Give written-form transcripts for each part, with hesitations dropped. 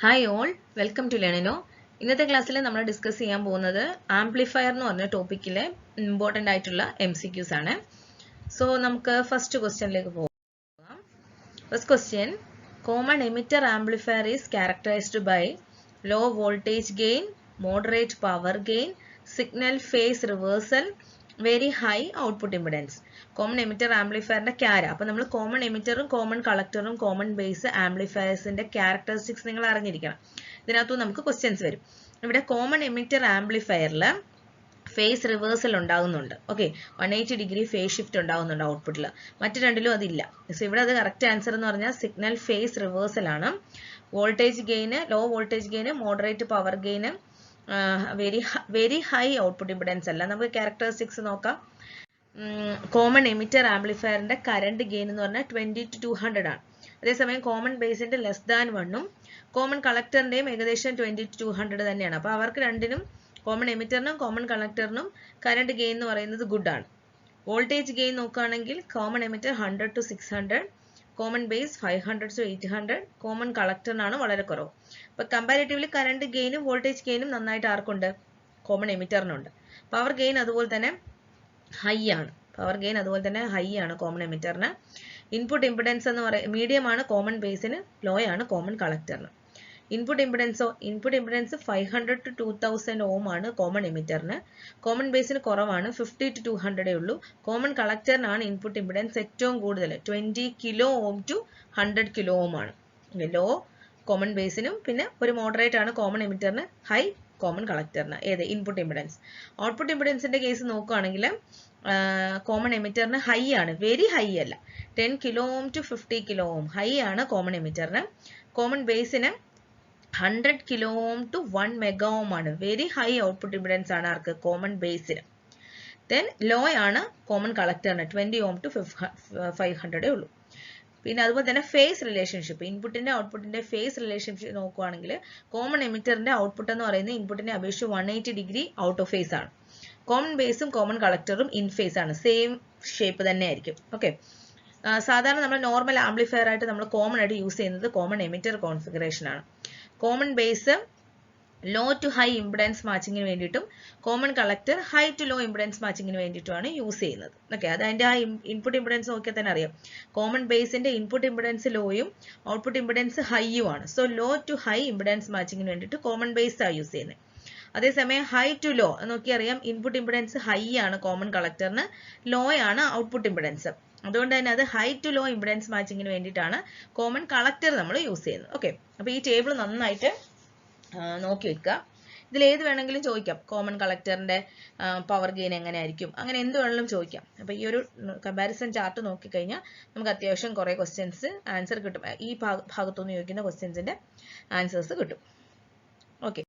Hi all, welcome to Learnino. ഇന്നത്തെ ക്ലാസ്സിൽ നമ്മൾ ഡിസ്കസ് ചെയ്യാൻ പോകുന്നത് ആംപ്ലിഫയർ എന്ന് പറഞ്ഞ ടോപ്പിക്കിലെ ഇമ്പോർട്ടൻ്റ് ആയിട്ടുള്ള MCQs ആണ്. സോ നമുക്ക് ഫസ്റ്റ് ക്വസ്റ്റ്യനിലേക്ക് പോകാം. First question, common emitter amplifier is characterised by low voltage gain, moderate power gain, signal phase reversal, very high output impedance. Common emitter ആംപ്ലിഫയറിന്റെ ക്യാര. അപ്പോൾ നമ്മൾ കോമൺ എമിറ്ററും കോമൺ കളക്ടറും കോമൺ ബേസ് ആംപ്ലിഫയേഴ്സിന്റെ ക്യാരക്ടറിസ്റ്റിക്സ് നിങ്ങൾ അറിഞ്ഞിരിക്കണം. ഇതിനകത്തു നമുക്ക് ക്വസ്റ്റ്യൻസ് വരും. ഇവിടെ കോമൺ എമിറ്റർ ആംപ്ലിഫയറിൽ ഫേസ് റിവേഴ്സൽ ഉണ്ടാകുന്നുണ്ട്. ഓക്കെ, 180 ഡിഗ്രി ഫേസ് ഷിഫ്റ്റ് ഉണ്ടാകുന്നുണ്ട് ഔട്ട്പുട്ടിൽ. മറ്റു രണ്ടിലും അതില്ല. സോ ഇവിടെ അത് കറക്റ്റ് ആൻസർ എന്ന് പറഞ്ഞാൽ സിഗ്നൽ ഫേസ് റിവേഴ്സൽ ആണ്. Voltage gain, low voltage gain, moderate power gain, very high output impedance അല്ല. നമുക്ക് ക്യാരക്ടറിസ്റ്റിക്സ് നോക്കാം. കോമൺ എമിറ്റർ ആംപ്ലിഫയറിന്റെ കറണ്ട് ഗെയിൻ എന്ന് പറഞ്ഞാൽ 20 to 200 ആണ്. അതേസമയം കോമൺ ബേസിന്റെ ലെസ് ദാൻ 1ഉം കോമൺ കളക്ടറിന്റെയും ഏകദേശം 20 to 200 തന്നെയാണ്. അപ്പോൾ അവർക്ക് രണ്ടിനും, കോമൺ എമിറ്ററിനും കോമൺ കളക്ടറിനും കറണ്ട് ഗെയിൻ എന്ന് പറയുന്നത് ഗുഡ് ആണ്. വോൾട്ടേജ് ഗെയിൻ നോക്കുകയാണെങ്കിൽ common emitter 100 to 600, common base 500 to 800, common കളക്ടറിനാണ് വളരെ കുറവ്. അപ്പോൾ കമ്പാരിറ്റീവ്ലി കറണ്ട് ഗെയിനും വോൾട്ടേജ് ഗെയിനും നന്നായിട്ട് ആർക്കുണ്ട്? കോമൺ എമിറ്ററിനുണ്ട്. പവർ ഗെയിൻ അതുപോലെ തന്നെ ഹൈ ആണ്. പവർ ഗെയിൻ അതുപോലെ തന്നെ ഹൈ ആണ് കോമൺ എമിറ്ററിന്. ഇൻപുട്ട് ഇമ്പിഡൻസ് എന്ന് പറയുന്നത് മീഡിയം ആണ് കോമൺ ബേസിന്, ലോ ആണ് കോമൺ കളക്ടറിന്. ഇൻപുട്ട് ഇമ്പിഡൻസോ, ഇൻപുട്ട് ഇമ്പിഡൻസ് 500 to 2000 ഓം ആണ് കോമൺ എമിറ്ററിന്. കോമൺ ബേസിന് കുറവാണ്, 50 to 200 ഉള്ളൂ. കോമൺ കളക്ടറിനാണ് ഇൻപുട്ട് ഇമ്പിഡൻസ് ഏറ്റവും കൂടുതൽ, 20 kilo ohm to 100 kilo ohm ആണ്. ലോ കോമൺ ബേസിനും പിന്നെ ഒരു മോഡറേറ്റ് ആണ് കോമൺ എമിറ്ററിന്, ഹൈ കോമൺ കളക്ടറിന്. ഏത്? Input impedance. ഔട്ട്പുട്ട് ഇമ്പിഡൻസിന്റെ കേസ് നോക്കുകയാണെങ്കിൽ കോമൺ എമിറ്ററിന് ഹൈ ആണ്, വെരി ഹൈ അല്ല. 10 kilo ohm to 50 kilo ohm high ആണ് common എമിറ്ററിന്. Common basin 100 kilo ohm to 1 mega ohm ആണ്, വെരി ഹൈ ഔട്ട്പുട്ട് ഇമ്പിഡൻസ് ആണ് ആർക്ക്? കോമൺ ബേസിന്. Then law ആണ് common കളക്ടറിന്, 20 Om to 500 ഉള്ളൂ. പിന്നെ അതുപോലെ തന്നെ ഫേസ് റിലേഷൻഷിപ്പ്, ഇൻപുട്ടിന്റെ ഔട്ട്പുട്ടിന്റെ ഫേസ് റിലേഷൻഷിപ്പ് നോക്കുകയാണെങ്കിൽ കോമൺ എമിറ്ററിന്റെ ഔട്ട്പുട്ട് എന്ന് പറയുന്നത് ഇൻപുട്ടിനെ അപേക്ഷിച്ച് 180 ഡിഗ്രി ഔട്ട് ഓഫ് ഫേസ് ആണ്. കോമൺ ബേസും കോമൺ കളക്ടറും ഇൻ ഫേസ് ആണ്, സെയിം ഷേപ്പ് തന്നെ ആയിരിക്കും. ഓക്കെ, സാധാരണ നമ്മൾ നോർമൽ ആംപ്ലിഫയർ ആയിട്ട് നമ്മൾ കോമൺ ആയിട്ട് യൂസ് ചെയ്യുന്നത് കോമൺ എമിറ്റർ കോൺഫിഗറേഷൻ ആണ്. Common base low to high impedance മാച്ചിങ്ങിന് വേണ്ടിയിട്ടും common collector high to low impedance മാച്ചിങ്ങിന് വേണ്ടിയിട്ടുമാണ് യൂസ് ചെയ്യുന്നത്. ഓക്കെ, അത് അതിന്റെ ആ ഇൻപുട്ട് ഇമ്പിഡൻസ് നോക്കിയാൽ തന്നെ അറിയാം. കോമൺ ബേസിന്റെ ഇൻപുട്ട് ഇമ്പിഡൻസ് ലോയും ഔട്ട്പുട്ട് ഇമ്പിഡൻസ് ഹൈയും ആണ്. So low to high impedance മാച്ചിങ്ങിന് വേണ്ടിയിട്ട് കോമൺ ബേസ് ആണ് യൂസ് ചെയ്യുന്നത്. അതേസമയം ഹൈ ടു ലോ നോക്കി അറിയാം, ഇൻപുട്ട് ഇമ്പിഡൻസ് ഹൈ ആണ് കോമൺ കളക്ടറിന്, ലോ ആണ് ഔട്ട്പുട്ട് ഇമ്പിഡൻസ്. അതുകൊണ്ട് തന്നെ അത് ഹൈ ടു ലോ ഇമ്പിഡൻസ് മാച്ചിങ്ങിന് വേണ്ടിയിട്ടാണ് കോമൺ കളക്ടർ നമ്മൾ യൂസ് ചെയ്യുന്നത്. ഓക്കെ, അപ്പോൾ ഈ ടേബിൾ നന്നായിട്ട് നോക്കി വെക്കുക. ഇതിൽ ഏത് വേണമെങ്കിലും ചോദിക്കാം. കോമൺ കളക്ടറിന്റെ പവർ ഗെയിൻ എങ്ങനെയായിരിക്കും, അങ്ങനെ എന്ത് വേണമെങ്കിലും ചോദിക്കാം. അപ്പോൾ ഈ ഒരു കമ്പാരിസൺ ചാർട്ട് നോക്കിക്കഴിഞ്ഞാൽ നമുക്ക് അത്യാവശ്യം കുറേ ക്വസ്റ്റ്യൻസ് ആൻസർ കിട്ടും. ഈ ഭാഗത്തുനിന്ന് ചോദിക്കുന്ന ക്വസ്റ്റ്യൻസിന്റെ ആൻസേഴ്സ് കിട്ടും. Okay,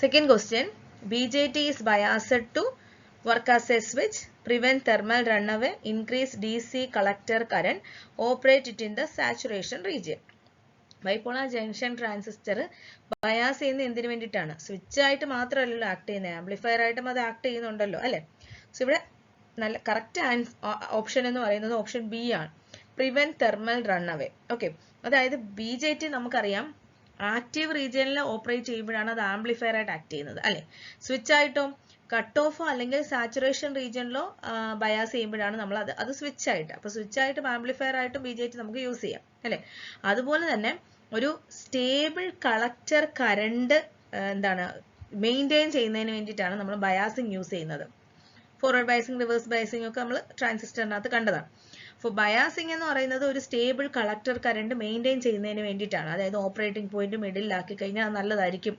second question, BJT is biased to work as a switch, prevent thermal runaway, increase DC collector current, operate it in the saturation region. Bipolar junction transistor bias ചെയ്യുന്ന എന്തിനു വേണ്ടിയിട്ടാണ്? Switch ആയിട്ട് മാത്രമല്ലല്ലോ ആക്ട് ചെയ്യുന്നത്, amplifier ആയിട്ടും അത് act ചെയ്യുന്നുണ്ടല്ലോ അല്ലെ. സോ ഇവിടെ നല്ല കറക്റ്റ് ഓപ്ഷൻ എന്ന് പറയുന്നത് ഓപ്ഷൻ ബി ആണ്, പ്രിവെന്റ് തെർമൽ റൺഅവേ. ഓക്കെ, അതായത് BJT നമുക്കറിയാം ആക്റ്റീവ് റീജിയനിൽ ഓപ്പറേറ്റ് ചെയ്യുമ്പോഴാണ് അത് ആംപ്ലിഫയർ ആയിട്ട് ആക്ട് ചെയ്യുന്നത് അല്ലെ. സ്വിച്ച് ആയിട്ടോ കട്ട് ഓഫോ അല്ലെങ്കിൽ സാച്ചുറേഷൻ റീജിയനിലോ ബയാസ് ചെയ്യുമ്പോഴാണ് നമ്മൾ അത് സ്വിച്ച് ആയിട്ട്. അപ്പൊ സ്വിച്ച് ആയിട്ടും ആംപ്ലിഫയർ ആയിട്ടും BJT നമുക്ക് യൂസ് ചെയ്യാം അല്ലെ. അതുപോലെ തന്നെ ഒരു സ്റ്റേബിൾ കളക്ടർ കറണ്ട് എന്താണ് മെയിൻറ്റെയിൻ ചെയ്യുന്നതിന് വേണ്ടിയിട്ടാണ് നമ്മൾ ബയാസിങ് യൂസ് ചെയ്യുന്നത്. ഫോർവേഡ് ബയസിങ്, റിവേഴ്സ് ബയസിങ് ഒക്കെ നമ്മൾ ട്രാൻസിസ്റ്ററിനകത്ത് കണ്ടതാണ്. അപ്പോൾ ബയാസിങ് എന്ന് പറയുന്നത് ഒരു സ്റ്റേബിൾ കളക്ടർ കറണ്ട് മെയിൻറ്റെയിൻ ചെയ്യുന്നതിന് വേണ്ടിയിട്ടാണ്. അതായത് ഓപ്പറേറ്റിംഗ് പോയിന്റ് മിഡിലാക്കി കഴിഞ്ഞാൽ അത് നല്ലതായിരിക്കും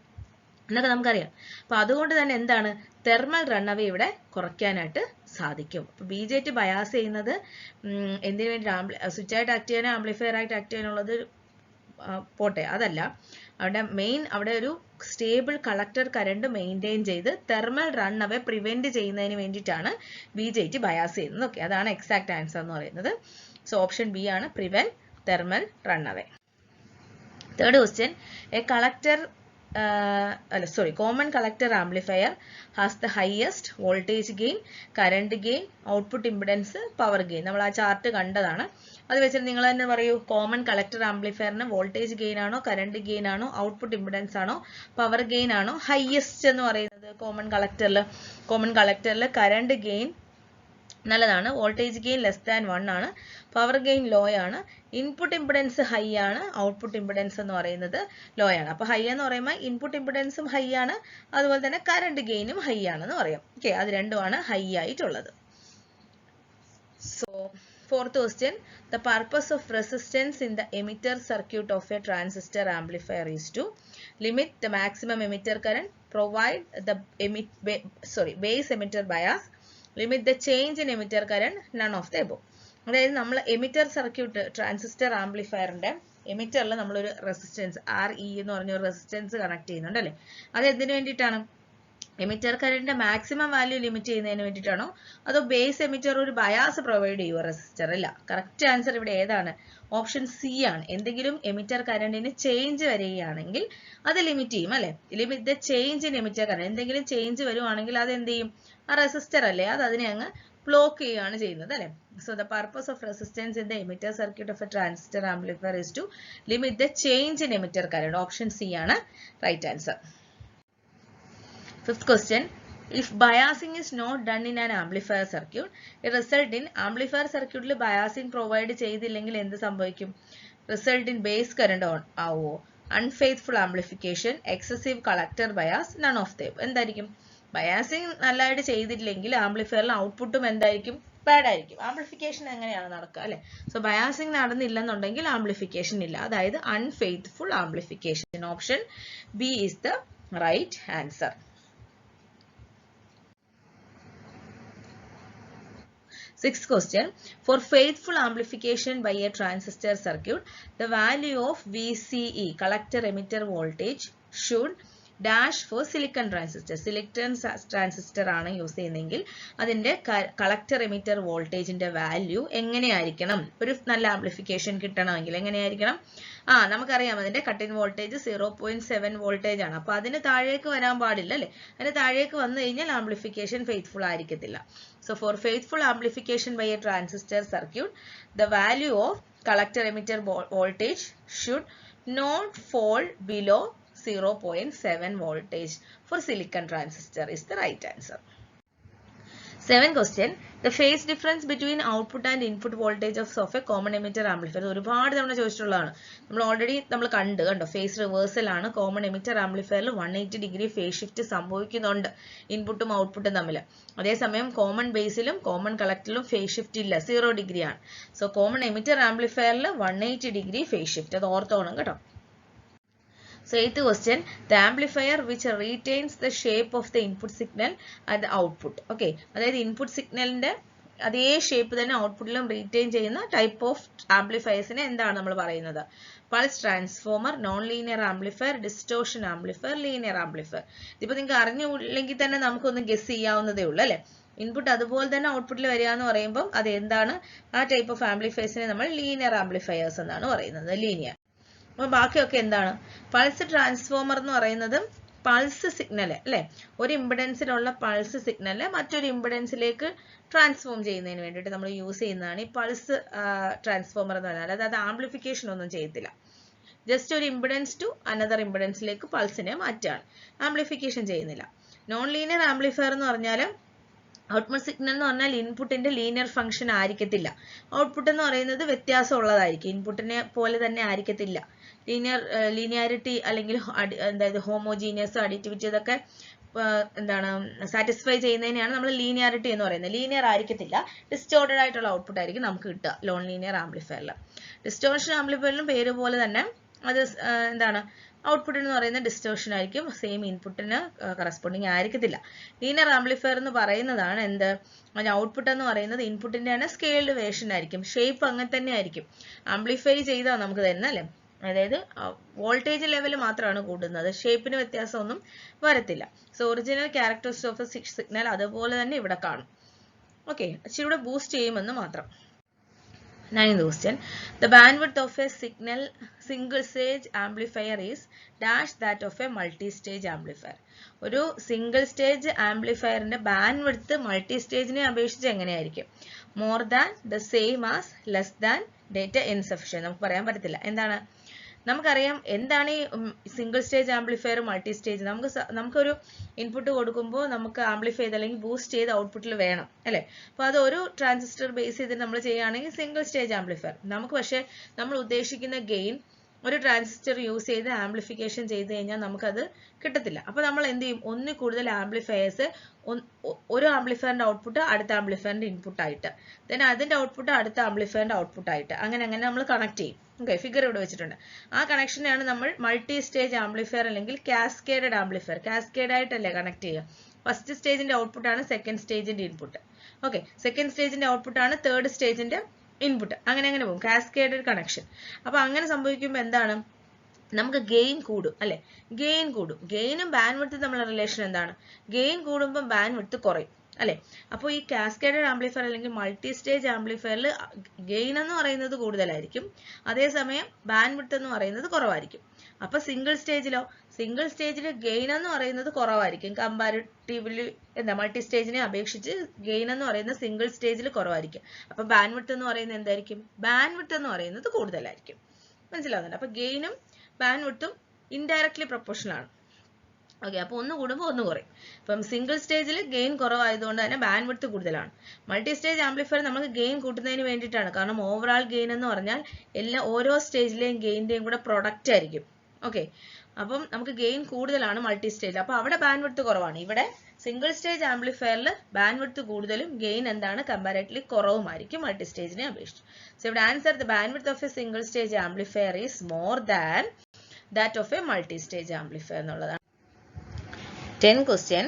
എന്നൊക്കെ നമുക്കറിയാം. അപ്പോൾ അതുകൊണ്ട് തന്നെ എന്താണ്, തെർമൽ റണ്ണവേ ഇവിടെ കുറയ്ക്കാനായിട്ട് സാധിക്കും. അപ്പോൾ BJT ബയാസ് ചെയ്യുന്നത് എന്തിനു വേണ്ടി? സ്വിച്ച് ആയിട്ട് ആക്ട് ചെയ്യാനോ ആംപ്ലിഫയർ ആയിട്ട് ആക്ട് ചെയ്യാനുള്ളത് പോട്ടെ, അതല്ല. അവിടെ ഒരു സ്റ്റേബിൾ കളക്ടർ കറണ്ട് മെയിൻറ്റെയിൻ ചെയ്ത് തെർമൽ റണ്ണവേ പ്രിവെന്റ് ചെയ്യുന്നതിന് വേണ്ടിയിട്ടാണ് BJT ബയാസ് ചെയ്യുന്നത്. ഓക്കെ, അതാണ് എക്സാക്ട് ആൻസർ എന്ന് പറയുന്നത്. സോ ഓപ്ഷൻ ബി ആണ്, prevent thermal runaway. Third question, A collector common collector amplifier has the highest voltage gain, current gain, output impedance, power gain. നമ്മൾ ആ chart കണ്ടതാണ്. അത് വെച്ചിട്ട് നിങ്ങൾ തന്നെ പറയൂ, കോമൺ കളക്ടർ ആംപ്ലിഫയറിന് വോൾട്ടേജ് ഗെയിൻ ആണോ, കറണ്ട് ഗെയിൻ ആണോ, ഔട്ട്പുട്ട് ഇംപിഡൻസ് ആണോ, പവർ ഗെയിൻ ആണോ ഹൈയസ്റ്റ് എന്ന് പറയുന്നത്? കോമൺ കളക്ടറിൽ കറണ്ട് ഗെയിൻ നല്ലതാണ്, വോൾട്ടേജ് ഗെയിൻ ലെസ് ദാൻ 1 ആണ്, പവർ ഗെയിൻ ലോ ആണ്, ഇൻപുട്ട് ഇംപിഡൻസ് ഹൈ ആണ്, ഔട്ട്പുട്ട് ഇംപിഡൻസ് എന്ന് പറയുന്നത് ലോ ആണ്. അപ്പോൾ ഹൈ എന്ന് പറയുമ്പോൾ ഇൻപുട്ട് ഇംപിഡൻസും ഹൈ ആണ്, അതുപോലെ തന്നെ കറണ്ട് ഗെയിനും ഹൈ ആണെന്ന് പറയാം. ഓക്കെ, അത് രണ്ടുമാണ് ഹൈ ആയിട്ടുള്ളത്. So fourth question, the purpose of resistance in the emitter circuit of a transistor amplifier is to limit the maximum emitter current, provide the base emitter bias, limit the change in emitter current, none of the above. അതായത് നമ്മൾ emitter circuit transistor ആംപ്ലിഫയറിന്റെ എമിറ്ററിൽ നമ്മളൊരു resistance RE എന്ന് പറഞ്ഞൊരു resistance connect ചെയ്യുന്നുണ്ട് അല്ലേ? അത് എന്തിനു വേണ്ടിയിട്ടാണ്? എമിറ്റർ കറന്റിന്റെ മാക്സിമം വാല്യൂ ലിമിറ്റ് ചെയ്യുന്നതിന് വേണ്ടിയിട്ടാണോ, അതോ ബേസ് എമിറ്റർ ഒരു ബയാസ് പ്രൊവൈഡ് ചെയ്യുമോ റെസിസ്റ്റർ? അല്ല, കറക്റ്റ് ആൻസർ ഇവിടെ ഏതാണ്? ഓപ്ഷൻ സി ആണ്. എന്തെങ്കിലും എമിറ്റർ കറന്റിന് ചേഞ്ച് വരികയാണെങ്കിൽ അത് ലിമിറ്റ് ചെയ്യും അല്ലെ? Limit the change in emitter current. എന്തെങ്കിലും ചേഞ്ച് വരുവാണെങ്കിൽ അത് എന്ത് ചെയ്യും? ആ റെസിസ്റ്റർ അല്ലേ, അത് അതിനെ അങ്ങ് ബ്ലോക്ക് ചെയ്യുകയാണ് ചെയ്യുന്നത് അല്ലെ? So the purpose of resistance in the emitter circuit of a transistor amplifier is to limit the change in emitter current. Option c ആണ് right answer. Fifth question, if biasing is not done in an amplifier circuit, it result in amplifier circuit ൽ biasing provide ചെയ്തില്ലെങ്കിൽ എന്ത് സംഭവിക്കും? Result in base current ആവോ, unfaithful amplification, excessive collector bias, none of them. എന്തായിരിക്കും? Biasing നല്ലതായിട്ട് ചെയ്തിട്ടില്ലെങ്കിൽ ആംപ്ലിഫയറിൽ ഔട്ട്പുട്ടും എന്തായിരിക്കും? ബാഡ് ആയിരിക്കും. ആംപ്ലിഫിക്കേഷൻ എങ്ങനെയാണ് നടക്കുക അല്ലെ? സോ ബയാസിങ് നടന്നില്ലെന്നുണ്ടെങ്കിൽ ആംപ്ലിഫിക്കേഷൻ ഇല്ല, അതായത് unfaithful amplification. Option B is the right answer. Sixth question, for faithful amplification by a transistor circuit, the value of VCE, collector emitter voltage, should dash for silicon transistor. Silicon transistor ആണ് use ചെയ്യുന്നതെങ്കിൽ അതിന്റെ collector emitter വോൾട്ടേജിന്റെ value എങ്ങനെയായിരിക്കണം? ഒരു നല്ല amplification കിട്ടണമെങ്കിൽ എങ്ങനെയായിരിക്കണം? നമുക്കറിയാം അതിന്റെ കട്ട് ഇൻ വോൾട്ടേജ് 0.7 വോൾട്ടേജ് ആണ്. അപ്പൊ അതിന് താഴേക്ക് വരാൻ പാടില്ല അല്ലെ? അതിന് താഴേക്ക് വന്നു കഴിഞ്ഞാൽ ആംപ്ലിഫിക്കേഷൻ ഫെയ്ത്ത്ഫുൾ ആയിരിക്കത്തില്ല. So for faithful amplification by a transistor circuit, the value of collector emitter voltage should not fall below 0.7 voltage for silicon transistor is the right answer. Seventh question, the phase difference between output and input voltage of a common emitter amplifier. ഒരുപാട് തവണ ചോദിച്ചിട്ടുള്ളതാണ്. നമ്മൾ already കണ്ടോ, face reversal ആണ് common emitter ആംപ്ലിഫയറിൽ 180 degree phase shift സംഭവിക്കുന്നുണ്ട് ഇൻപുട്ടും ഔട്ട്പുട്ടും തമ്മിൽ. അതേസമയം കോമൺ ബേസിലും കോമൺ കളക്ടറിലും ഫേസ് ഷിഫ്റ്റ് ഇല്ല, 0 ഡിഗ്രി ആണ്. സോ കോമൺ എമിറ്റർ ആംപ്ലിഫയറിൽ 180 ഡിഗ്രി ഫേസ് ഷിഫ്റ്റ്, അത് ഓർത്തോണം കേട്ടോ. So eighth question, the amplifier which retains the shape of the input signal at the output. Okay, അതായത് ഇൻപുട്ട് സിഗ്നലിന്റെ അതേ ഷേപ്പ് തന്നെ ഔട്ട്പുട്ടിലും റീറ്റെയിൻ ചെയ്യുന്ന ടൈപ്പ് ഓഫ് ആംപ്ലിഫയേഴ്സിനെ എന്താണ് നമ്മൾ പറയുന്നത്? Pulse transformer, non linear amplifier, distortion amplifier, linear amplifier. ഇതിപ്പോൾ നിങ്ങൾക്ക് അറിഞ്ഞില്ലെങ്കിൽ തന്നെ നമുക്കൊന്ന് ഗസ് ചെയ്യാവുന്നതേ ഉള്ളൂ അല്ലെ? ഇൻപുട്ട് അതുപോലെ തന്നെ ഔട്ട്പുട്ടിൽ വരിക എന്ന് പറയുമ്പോൾ അത് എന്താണ്? ആ ടൈപ്പ് ഓഫ് ആംപ്ലിഫയേഴ്സിനെ നമ്മൾ ലീനിയർ ആംപ്ലിഫയേഴ്സ് എന്നാണ് പറയുന്നത്, ലീനിയർ. അപ്പോൾ ബാക്കിയൊക്കെ എന്താണ്? പൾസ് ട്രാൻസ്ഫോമർ എന്ന് പറയുന്നത് പൾസ് സിഗ്നൽ അല്ലെ, ഒരു ഇമ്പിഡൻസിലുള്ള പൾസ് സിഗ്നല് മറ്റൊരു ഇമ്പിഡൻസിലേക്ക് ട്രാൻസ്ഫോം ചെയ്യുന്നതിന് വേണ്ടിയിട്ട് നമ്മൾ യൂസ് ചെയ്യുന്നതാണ് ഈ പൾസ് ട്രാൻസ്ഫോമർ എന്ന് പറഞ്ഞാൽ. അതായത് ആംപ്ലിഫിക്കേഷൻ ഒന്നും ചെയ്യത്തില്ല, ജസ്റ്റ് ഒരു ഇമ്പിഡൻസ് ടു അനദർ ഇമ്പിഡൻസിലേക്ക് പൾസിനെ മാറ്റാണ്, ആംപ്ലിഫിക്കേഷൻ ചെയ്യുന്നില്ല. നോൺ ലീനിയർ ആംപ്ലിഫയർ എന്ന് പറഞ്ഞാൽ ഔട്ട്പുട്ട് സിഗ്നൽ എന്ന് പറഞ്ഞാൽ ഇൻപുട്ടിന്റെ ലീനിയർ ഫംഗ്ഷൻ ആയിരിക്കത്തില്ല, ഔട്ട്പുട്ട് എന്ന് പറയുന്നത് വ്യത്യാസമുള്ളതായിരിക്കും, ഇൻപുട്ടിനെ പോലെ തന്നെ ആയിരിക്കത്തില്ല. ലീനിയാരിറ്റി അല്ലെങ്കിൽ അതായത് ഹോമോജീനിയസ്, അഡിറ്റിവിറ്റി, ഇതൊക്കെ എന്താണ് സാറ്റിസ്ഫൈ ചെയ്യുന്നതിനെയാണ് നമ്മൾ ലീനിയാരിറ്റി എന്ന് പറയുന്നത്. ലീനിയർ ആയിരിക്കത്തില്ല, ഡിസ്റ്റോർട്ടഡ് ആയിട്ടുള്ള ഔട്ട്പുട്ട് ആയിരിക്കും നമുക്ക് കിട്ടുക നോൺ ലീനിയർ ആംപ്ലിഫയറിൽ. ഡിസ്റ്റോർഷൻ ആംപ്ലിഫയറിലും പേര് പോലെ തന്നെ അത് എന്താണ് ഔട്ട്പുട്ട് എന്ന് പറയുന്നത് ഡിസ്റ്റോർഷൻ ആയിരിക്കും, സെയിം ഇൻപുട്ടിന് കറസ്പോണ്ടിങ് ആയിരിക്കത്തില്ല. ലീനിയർ ആംപ്ലിഫയർ എന്ന് പറയുന്നതാണ് എന്ത്? അതിന്റെ ഔട്ട്പുട്ട് എന്ന് പറയുന്നത് ഇൻപുട്ടിന്റെ തന്നെ സ്കെയിൽഡ് വേർഷൻ ആയിരിക്കും, ഷേപ്പ് അങ്ങനെ തന്നെ ആയിരിക്കും, ആംപ്ലിഫൈ ചെയ്താൽ നമുക്ക് തരുന്നത് അല്ലെ. അതായത് വോൾട്ടേജ് ലെവൽ മാത്രമാണ് കൂടുന്നത്, ഷേപ്പിന് വ്യത്യാസമൊന്നും വരത്തില്ല. So original characteristics of A signal അതുപോലെ തന്നെ ഇവിടെ കാണും. ഓക്കെ, ഇച്ചിരി ബൂസ്റ്റ് ചെയ്യുമെന്ന് മാത്രം. Ninth question. The bandwidth of a single stage amplifier is dash that of a multi-stage amplifier. ഒരു സിംഗിൾ സ്റ്റേജ് ആംപ്ലിഫയറിന്റെ ബാൻഡ്വിഡ്ത്ത് മൾട്ടി സ്റ്റേജിനെ അപേക്ഷിച്ച് എങ്ങനെയായിരിക്കും? More than, the same as, less than, data insufficient. നമുക്ക് പറയാൻ പറ്റത്തില്ല. എന്താണ്? നമുക്കറിയാം എന്താണ് ഈ single stage amplifier, multi stage. നമുക്കൊരു ഇൻപുട്ട് കൊടുക്കുമ്പോൾ നമുക്ക് ആംപ്ലിഫൈ ചെയ്ത് അല്ലെങ്കിൽ ബൂസ്റ്റ് ചെയ്ത് ഔട്ട്പുട്ടിൽ വേണം അല്ലേ? അപ്പോൾ അത് ഒരു ട്രാൻസിസ്റ്റർ ബേസ് ചെയ്ത് നമ്മൾ ചെയ്യുകയാണെങ്കിൽ സിംഗിൾ സ്റ്റേജ് ആംപ്ലിഫയർ. നമുക്ക് പക്ഷേ നമ്മൾ ഉദ്ദേശിക്കുന്ന ഗെയിൻ ഒരു ട്രാൻസിസ്റ്റർ യൂസ് ചെയ്ത് ആംപ്ലിഫിക്കേഷൻ ചെയ്ത് കഴിഞ്ഞാൽ നമുക്കത് കിട്ടത്തില്ല. അപ്പോൾ നമ്മൾ എന്ത് ചെയ്യും? ഒന്നിൽ കൂടുതൽ ആംപ്ലിഫയേഴ്സ്, ഒരു ആംപ്ലിഫയറിന്റെ ഔട്ട്പുട്ട് അടുത്ത ആംപ്ലിഫയറിന്റെ ഇൻപുട്ട് ആയിട്ട്, ദെൻ അതിന്റെ ഔട്ട്പുട്ട് അടുത്ത ആംപ്ലിഫയറിന്റെ ഔട്ട്പുട്ട് ആയിട്ട്, അങ്ങനെ നമ്മൾ കണക്ട് ചെയ്യും. ഓക്കെ, ഫിഗർ ഇവിടെ വെച്ചിട്ടുണ്ട്. ആ കണക്ഷനെയാണ് നമ്മൾ മൾട്ടി സ്റ്റേജ് ആംപ്ലിഫയർ അല്ലെങ്കിൽ കാസ്കേഡഡ് ആംപ്ലിഫയർ. കാസ്കേഡ് ആയിട്ടല്ലേ കണക്ട് ചെയ്യുക? ഫസ്റ്റ് സ്റ്റേജിന്റെ ഔട്ട്പുട്ട് ആണ് സെക്കൻഡ് സ്റ്റേജിന്റെ ഇൻപുട്ട്. ഓക്കെ, സെക്കൻഡ് സ്റ്റേജിന്റെ ഔട്ട്പുട്ട് ആണ് തേർഡ് സ്റ്റേജിന്റെ ഇൻപുട്ട്. അങ്ങനെ പോകും, കാസ്കേഡഡ് കണക്ഷൻ. അപ്പൊ അങ്ങനെ സംഭവിക്കുമ്പോൾ എന്താണ്? നമുക്ക് ഗെയിൻ കൂടും അല്ലെ? ഗെയിൻ കൂടും. ഗെയിനും ബാൻഡ്വിഡ്ത്തും തമ്മിലുള്ള റിലേഷൻ എന്താണ്? ഗെയിൻ കൂടുമ്പോൾ ബാൻഡ്വിഡ്ത്ത് കുറയും അല്ലെ? അപ്പോൾ ഈ കാസ്കേഡഡ് ആംപ്ലിഫയർ അല്ലെങ്കിൽ മൾട്ടി സ്റ്റേജ് ആംപ്ലിഫയറിൽ ഗെയിൻ എന്ന് പറയുന്നത് കൂടുതലായിരിക്കും, അതേസമയം ബാൻഡ്വിഡ്ത്ത് എന്ന് പറയുന്നത് കുറവായിരിക്കും. അപ്പൊ സിംഗിൾ സ്റ്റേജിൽ ഗെയിൻ എന്ന് പറയുന്നത് കുറവായിരിക്കും. കമ്പാരിറ്റീവ്ലി മൾട്ടി സ്റ്റേജിനെ അപേക്ഷിച്ച് ഗെയിൻ എന്ന് പറയുന്നത് സിംഗിൾ സ്റ്റേജിൽ കുറവായിരിക്കും. അപ്പൊ ബാൻഡ്വിഡ്ത്ത് എന്ന് പറയുന്നത് എന്തായിരിക്കും? ബാൻഡ്വിഡ്ത്ത് എന്ന് പറയുന്നത് കൂടുതലായിരിക്കും. മനസ്സിലാവുന്നുണ്ട്? അപ്പൊ ഗെയിനും ബാൻഡ്വിഡ്ത്തും ഇൻഡയറക്ട്ലി പ്രൊപ്പോർഷണൽ ആണ്. ഓക്കെ, അപ്പോൾ ഒന്ന് കൂടുമ്പോൾ ഒന്ന് കുറയും. ഇപ്പം സിംഗിൾ സ്റ്റേജിൽ ഗെയിൻ കുറവായതുകൊണ്ട് തന്നെ ബാൻഡ്വിഡ്ത്ത് കൂടുതലാണ്. മൾട്ടി സ്റ്റേജ് ആംപ്ലിഫയർ നമുക്ക് ഗെയിൻ കൂട്ടുന്നതിന് വേണ്ടിയിട്ടാണ്. കാരണം ഓവറാൾ ഗെയിൻ എന്ന് പറഞ്ഞാൽ ഓരോ സ്റ്റേജിലെയും ഗെയിൻ്റെയും കൂടെ പ്രൊഡക്റ്റ് ആയിരിക്കും. ഓക്കെ, അപ്പം നമുക്ക് ഗെയിൻ കൂടുതലാണ് മൾട്ടി സ്റ്റേജിൽ. അപ്പോൾ അവിടെ ബാൻഡ്വിഡ്ത്ത് കുറവാണ്. ഇവിടെ സിംഗിൾ സ്റ്റേജ് ആംപ്ലിഫയറിൽ ബാൻഡ്വിഡ്ത്ത് കൂടുതലും ഗെയിൻ എന്താണ്? കമ്പാരറ്റീവ്ലി കുറവുമായിരിക്കും മൾട്ടി സ്റ്റേജിനെ അപേക്ഷിച്ച്. സോ ഇവിടെ answer, the bandwidth of A single stage amplifier is more than that of A multi stage amplifier എന്നുള്ളതാണ്. 10th question.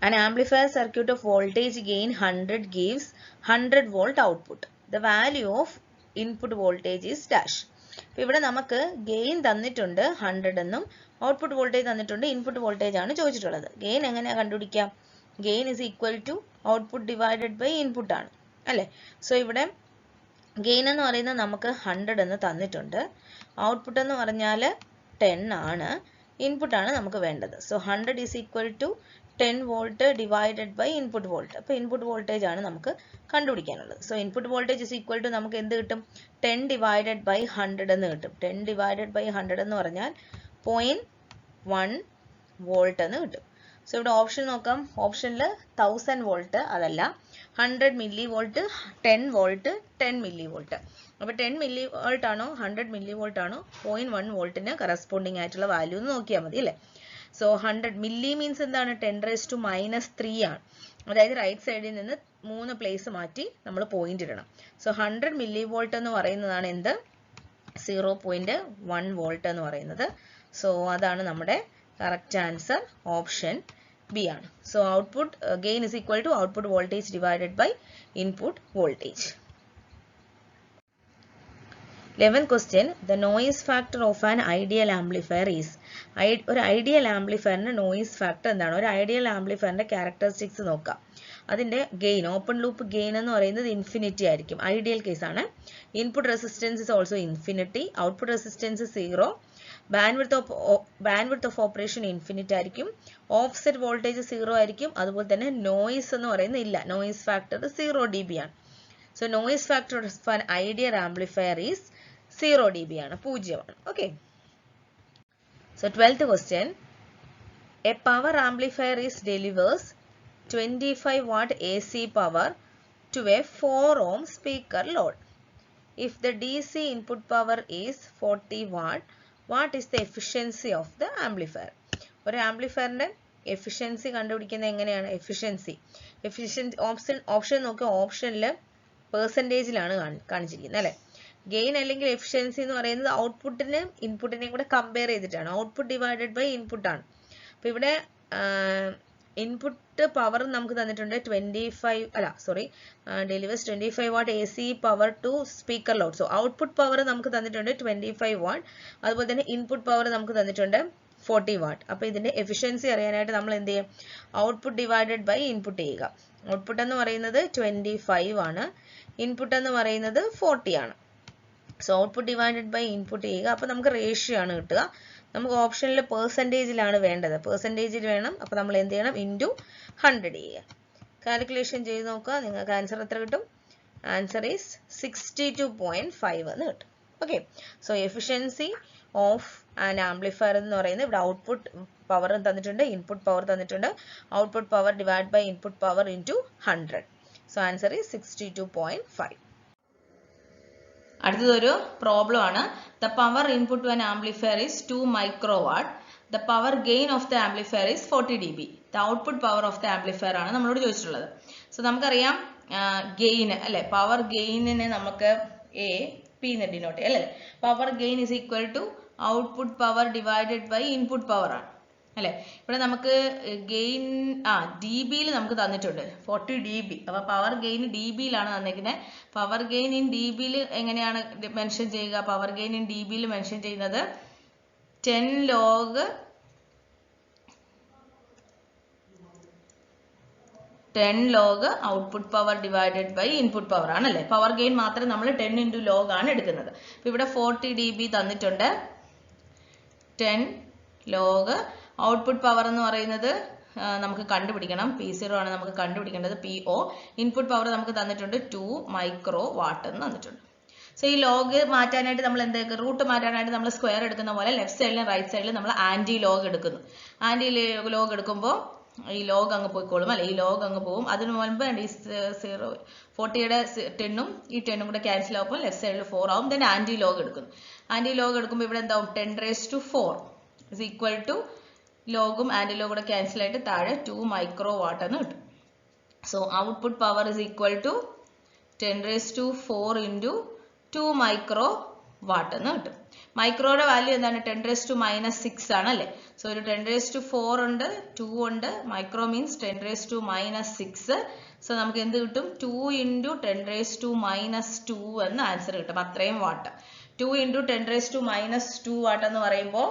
An amplifier circuit of voltage gain 100 gives 100 volt output. The value of input voltage is dash. അപ്പോൾ ഇവിടെ നമുക്ക് gain തന്നിട്ടുണ്ട് 100 എന്നും output voltage തന്നിട്ടുണ്ട് input voltage ആണ് ചോദിച്ചിട്ടുള്ളത്. Gain എങ്ങനെയാണ് കണ്ടുപിടിക്കാം? Gain is equal to output divided by input ആണ് അല്ലേ? സോ ഇവിടെ ഗെയിൻ എന്ന് പറയുന്നത് നമുക്ക് 100 എന്ന് തന്നിട്ടുണ്ട്. ഔട്ട്പുട്ട് എന്ന് പറഞ്ഞാൽ 10 ആണ്. ഇൻപുട്ട് ആണ് നമുക്ക് വേണ്ടത്. So 100 is equal to 10 volt divided by input volt. അപ്പോൾ ഇൻപുട്ട് വോൾട്ടേജ് ആണ് നമുക്ക് കണ്ടുപിടിക്കാനുള്ളത്. So input voltage is equal to നമുക്ക് എന്ത് കിട്ടും? 10 ഡിവൈഡഡ് ബൈ 100 എന്ന് കിട്ടും. 10 ഡിവൈഡഡ് ബൈ 100 എന്ന് പറഞ്ഞാൽ 0.1 വോൾട്ട് എന്ന് കിട്ടും. സോ ഇവിടെ ഓപ്ഷൻ നോക്കാം. ഓപ്ഷനിൽ 1000 വോൾട്ട് അതല്ല, 100 milli volt, 10 volt, 10 milli volt. അപ്പോൾ 10 മില്ലി വോൾട്ട് ആണോ 100 മില്ലി വോൾട്ട് ആണോ 0.1 വോൾട്ടിന് കറസ്പോണ്ടിങ് ആയിട്ടുള്ള വാല്യൂ എന്ന് നോക്കിയാൽ മതി അല്ലേ? സോ 100 മില്ലി മീൻസ് എന്താണ്? 10⁻³ ആണ്. അതായത് റൈറ്റ് സൈഡിൽ നിന്ന് 3 പ്ലേസ് മാറ്റി നമ്മൾ പോയിന്റ് ഇടണം. സോ 100 മില്ലി വോൾട്ട് എന്ന് പറയുന്നതാണ് എന്ത്? 0.1 വോൾട്ട് എന്ന് പറയുന്നത്. സോ അതാണ് നമ്മുടെ കറക്റ്റ് ആൻസർ. ഓപ്ഷൻ ബി ആണ്. So output gain is equal to output voltage divided by input voltage. 11th question. The noise factor of an ideal amplifier is. ഒരു ideal ആംപ്ലിഫയറിന്റെ നോയിസ് ഫാക്ടർ എന്താണ്? ഒരു ideal ആംപ്ലിഫയറിന്റെ characteristics നോക്കാം. അതിന്റെ gain, open loop gain എന്ന് പറയുന്നത് infinity ആയിരിക്കും. ഐഡിയൽ കേസ് ആണ്. Input resistance is also infinity. Output resistance 0. Bandwidth of operation infinite ആയിരിക്കും. ഓഫ്സെറ്റ് വോൾട്ടേജ് 0 ആയിരിക്കും. അതുപോലെ തന്നെ നോയിസ് എന്ന് പറയുന്നത് ഇല്ല. നോയിസ് ഫാക്ടർ 0 dB ആണ്. So noise factor of an ideal amplifier is 0 dB ആണ്, 0 ആണ്. Okay. So 12th question. A power amplifier is delivers 25 watt AC power to a 4 ohm speaker load. If the DC input power is 40 watt, what is the efficiency of the amplifier? ഒരു ആംപ്ലിഫയറിന്റെ efficiency കണ്ടുപിടിക്കുന്നത് എങ്ങനെയാണ്? Option നോക്കുക. ഓപ്ഷനിൽ പെർസെൻറ്റേജിലാണ് കാണിച്ചിരിക്കുന്നത് അല്ലേ? Gain അല്ലെങ്കിൽ efficiency എന്ന് പറയുന്നത് ഔട്ട്പുട്ടിനും ഇൻപുട്ടിനെയും കൂടെ കമ്പയർ ചെയ്തിട്ടാണ്. ഔട്ട്പുട്ട് ഡിവൈഡഡ് ബൈ ഇൻപുട്ട് ആണ്. അപ്പൊ ഇവിടെ ഇൻപുട്ട് പവർ നമുക്ക് തന്നിട്ടുണ്ട് 25 watt AC power to speaker load. So output power നമുക്ക് തന്നിട്ടുണ്ട് 25 വാട്ട്. അതുപോലെ തന്നെ ഇൻപുട്ട് പവർ നമുക്ക് തന്നിട്ടുണ്ട് 40 വാട്ട്. അപ്പൊ ഇതിന്റെ എഫിഷ്യൻസി അറിയാനായിട്ട് നമ്മൾ എന്ത് ചെയ്യും? ഔട്ട്പുട്ട് ഡിവൈഡഡ് ബൈ ഇൻപുട്ട് ചെയ്യുക. ഔട്ട്പുട്ട് എന്ന് പറയുന്നത് 25 ആണ്, ഇൻപുട്ട് എന്ന് പറയുന്നത് 40 ആണ്. So output divided by input ചെയ്യുക. അപ്പോൾ നമുക്ക് റേഷ്യോ ആണ് കിട്ടുക. നമുക്ക് ഓപ്ഷനിൽ പെർസെൻറ്റേജിലാണ് വേണ്ടത്, പെർസെൻറ്റേജിൽ വേണം. അപ്പോൾ നമ്മൾ എന്ത് ചെയ്യണം, ഇൻറ്റു 100 ചെയ്യുക. കാൽക്കുലേഷൻ ചെയ്ത് നോക്കുക, നിങ്ങൾക്ക് ആൻസർ എത്ര കിട്ടും? ആൻസർ ഈസ് 62.5 എന്ന് കിട്ടും. Okay, so efficiency of an amplifier എന്ന് പറയുന്നത് ഇവിടെ ഔട്ട്പുട്ട് പവർ തന്നിട്ടുണ്ട്, ഇൻപുട്ട് പവർ തന്നിട്ടുണ്ട്. Output power divide by input power into 100. So answer is 62.5. അടുത്തതൊരു പ്രോബ്ലം ആണ്. The power input to an amplifier is 2 microwatt. The power gain of the amplifier is 40 dB. The output power of the amplifier ആണ് നമ്മളോട് ചോദിച്ചിട്ടുള്ളത്. So നമുക്കറിയാം gain അല്ലെ, power ഗെയിനിനെ നമുക്ക് A P എന്ന് denote ചെയ്യാം അല്ലേ. Power gain is equal to output power divided by input power ആണ് അല്ലെ. ഇവിടെ നമുക്ക് ഗെയിൻ ഡി ബിയിൽ നമുക്ക് തന്നിട്ടുണ്ട് 40 dB. അപ്പോൾ പവർ ഗെയിൻ ഡി ബിയിലാണ് തന്നിരിക്കുന്നത്. പവർ ഗെയിൻ ഇൻ ഡി ബിയിൽ എങ്ങനെയാണ് മെൻഷൻ ചെയ്യുക? പവർ ഗെയിൻ ഇൻ ഡി ബിയിൽ മെൻഷൻ ചെയ്യുന്നത് 10 log output power divided by input power ആണല്ലേ. പവർ ഗെയിൻ മാത്രം നമ്മൾ 10 into log ആണ് എടുക്കുന്നത്. അപ്പോൾ ഇവിടെ 40 dB തന്നിട്ടുണ്ട്. 10 log ഔട്ട്പുട്ട് പവർ എന്ന് പറയുന്നത് നമുക്ക് കണ്ടുപിടിക്കണം. P0 ആണ് നമുക്ക് കണ്ടുപിടിക്കേണ്ടത്, PO. ഇൻപുട്ട് പവർ നമുക്ക് തന്നിട്ടുണ്ട് 2 microwatt എന്ന് തന്നിട്ടുണ്ട്. സോ ഈ ലോഗ് മാറ്റാനായിട്ട് നമ്മൾ എന്തൊക്കെ, റൂട്ട് മാറ്റാനായിട്ട് നമ്മൾ സ്ക്വയർ എടുക്കുന്ന പോലെ ലെഫ്റ്റ് സൈഡിലും റൈറ്റ് സൈഡിലും നമ്മൾ ആൻറ്റി ലോഗ് എടുക്കുന്നു. ആൻറ്റി ലോഗ് എടുക്കുമ്പോൾ ഈ ലോഗ് അങ്ങ് പോയിക്കോളും അല്ലെ, ഈ ലോഗ് അങ്ങ് പോകും. അതിന് മുൻപ് ഈ 40യുടെ 10ഉം ഈ 10ഉം കൂടെ ക്യാൻസൽ ആകുമ്പോൾ ലെഫ്റ്റ് സൈഡിൽ 4 ആവും. ദെൻ ആൻറ്റി ലോഗ് എടുക്കുന്നു. ആൻറ്റി ലോഗ് എടുക്കുമ്പോൾ ഇവിടെ എന്താവും, 10⁴ ഇസ് ഈക്വൽ ടു ലോഗും ആൻറ്റി ലോഗും കൂടെ ക്യാൻസൽ ആയിട്ട് താഴെ 2 microwatt എന്ന് കിട്ടും. So output power is equal to 10⁴ into 2 microwatt എന്ന് കിട്ടും. മൈക്രോയുടെ വാല്യൂ എന്താണ്? 10⁻⁻6 ആണ് അല്ലേ. സോ ഒരു 10⁴ ഉണ്ട്, 2 ഉണ്ട്. Micro means 10⁻⁻6. സോ നമുക്ക് എന്ത് കിട്ടും? 2 × 10⁻2 എന്ന് ആൻസർ കിട്ടും. അത്രയും വാട്ട്. 2 × 10⁻2 വാട്ട് എന്ന് പറയുമ്പോൾ